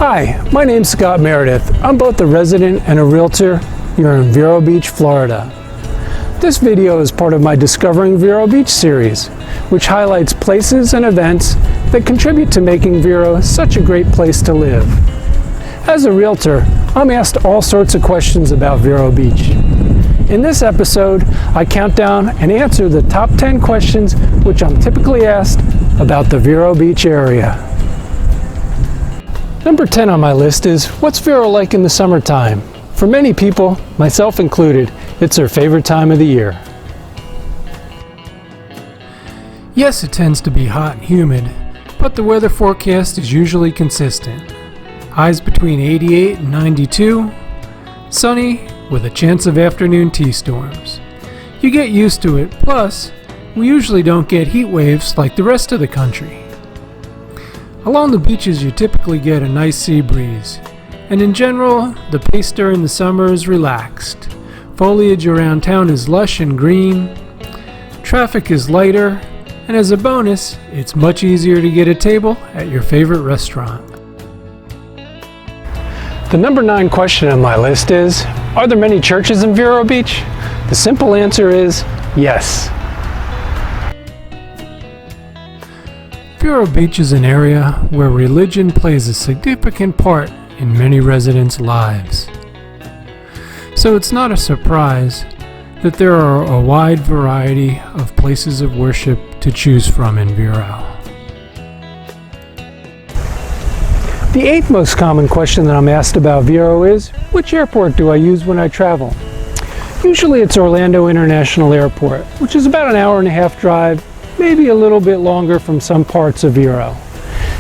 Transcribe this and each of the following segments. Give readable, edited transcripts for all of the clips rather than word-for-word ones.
Hi, my name's Scott Meredith. I'm both a resident and a realtor here in Vero Beach, Florida. This video is part of my Discovering Vero Beach series, which highlights places and events that contribute to making Vero such a great place to live. As a realtor, I'm asked all sorts of questions about Vero Beach. In this episode, I count down and answer the top 10 questions which I'm typically asked about the Vero Beach area. Number 10 on my list is, what's Vero like in the summertime? For many people, myself included, it's their favorite time of the year. Yes, it tends to be hot and humid, but the weather forecast is usually consistent. Highs between 88 and 92, sunny with a chance of afternoon T-storms. You get used to it, plus, we usually don't get heat waves like the rest of the country. Along the beaches you typically get a nice sea breeze, and in general, the pace during the summer is relaxed. Foliage around town is lush and green, traffic is lighter, and as a bonus, it's much easier to get a table at your favorite restaurant. The number 9 question on my list is, are there many churches in Vero Beach? The simple answer is yes. Vero Beach is an area where religion plays a significant part in many residents' lives. So it's not a surprise that there are a wide variety of places of worship to choose from in Vero. The 8th most common question that I'm asked about Vero is, which airport do I use when I travel? Usually it's Orlando International Airport, which is about an hour and a half drive, maybe a little bit longer from some parts of Vero.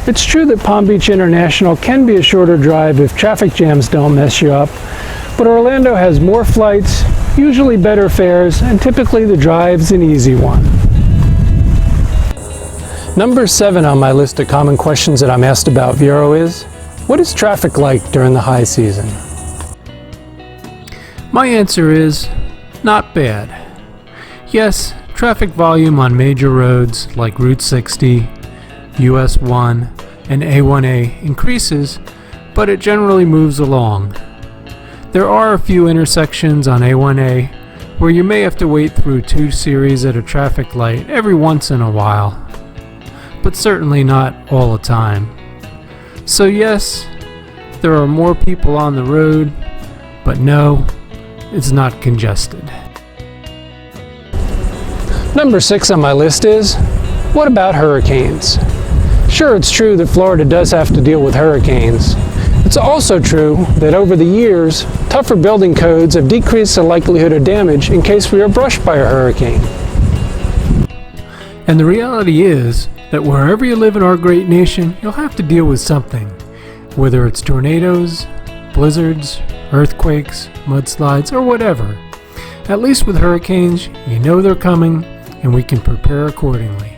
It's true that Palm Beach International can be a shorter drive if traffic jams don't mess you up, but Orlando has more flights, usually better fares, and typically the drive's an easy one. Number 7 on my list of common questions that I'm asked about Vero is, what is traffic like during the high season? My answer is, not bad. Yes, traffic volume on major roads like Route 60, US 1, and A1A increases, but it generally moves along. There are a few intersections on A1A where you may have to wait through 2 series at a traffic light every once in a while, but certainly not all the time. So yes, there are more people on the road, but no, it's not congested. Number 6 on my list is, what about hurricanes? Sure, it's true that Florida does have to deal with hurricanes. It's also true that over the years, tougher building codes have decreased the likelihood of damage in case we are brushed by a hurricane. And the reality is that wherever you live in our great nation, you'll have to deal with something. Whether it's tornadoes, blizzards, earthquakes, mudslides, or whatever. At least with hurricanes, you know they're coming, and we can prepare accordingly.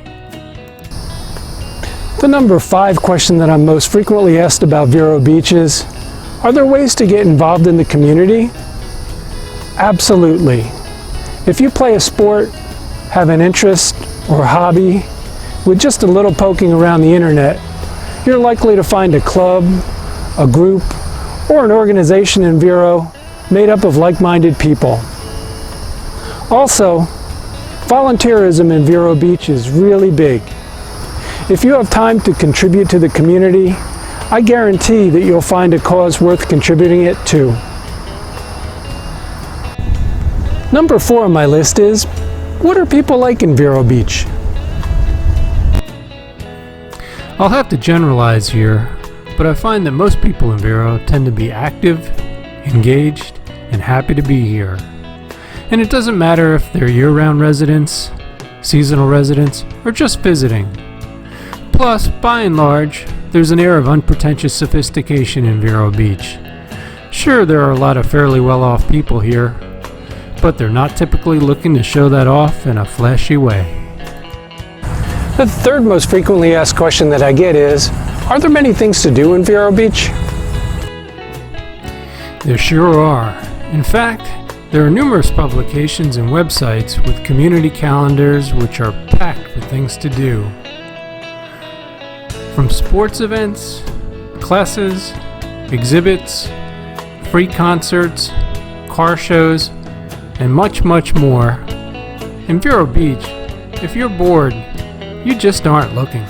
The number 5 question that I'm most frequently asked about Vero Beach is, are there ways to get involved in the community? Absolutely. If you play a sport, have an interest or hobby, with just a little poking around the internet, you're likely to find a club, a group, or an organization in Vero made up of like-minded people. Also, volunteerism in Vero Beach is really big. If you have time to contribute to the community, I guarantee that you'll find a cause worth contributing it to. Number 4 on my list is, what are people like in Vero Beach? I'll have to generalize here, but I find that most people in Vero tend to be active, engaged, and happy to be here. And it doesn't matter if they're year-round residents, seasonal residents, or just visiting. Plus, by and large, there's an air of unpretentious sophistication in Vero Beach. Sure, there are a lot of fairly well-off people here, but they're not typically looking to show that off in a flashy way. The 3rd most frequently asked question that I get is, are there many things to do in Vero Beach? There sure are. In fact, there are numerous publications and websites with community calendars which are packed with things to do. From sports events, classes, exhibits, free concerts, car shows, and much, much more. In Vero Beach, if you're bored, you just aren't looking.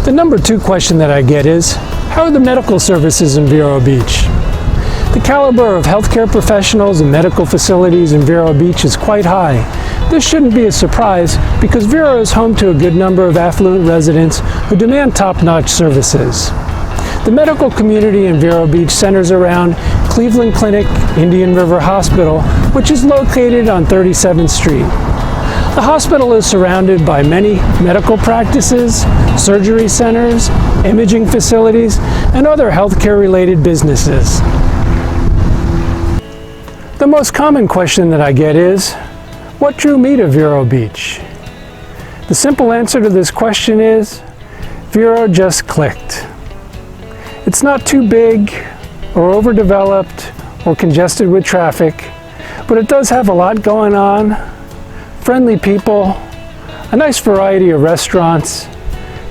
The number 2 question that I get is, how are the medical services in Vero Beach? The caliber of healthcare professionals and medical facilities in Vero Beach is quite high. This shouldn't be a surprise because Vero is home to a good number of affluent residents who demand top-notch services. The medical community in Vero Beach centers around Cleveland Clinic, Indian River Hospital, which is located on 37th Street. The hospital is surrounded by many medical practices, surgery centers, imaging facilities, and other healthcare-related businesses. The most common question that I get is, what drew me to Vero Beach? The simple answer to this question is, Vero just clicked. It's not too big or overdeveloped or congested with traffic, but it does have a lot going on, friendly people, a nice variety of restaurants,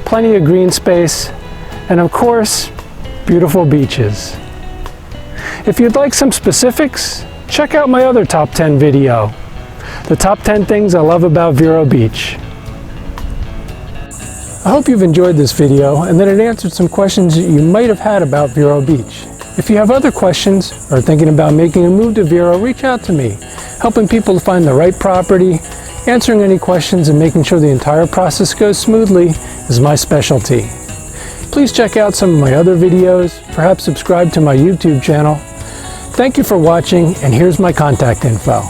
plenty of green space, and of course, beautiful beaches. If you'd like some specifics, check out my other top 10 video, the top 10 things I love about Vero Beach. I hope you've enjoyed this video and that it answered some questions that you might have had about Vero Beach. If you have other questions or are thinking about making a move to Vero, reach out to me. Helping people to find the right property, answering any questions, and making sure the entire process goes smoothly is my specialty. Please check out some of my other videos, perhaps subscribe to my YouTube channel. Thank you for watching, and here's my contact info.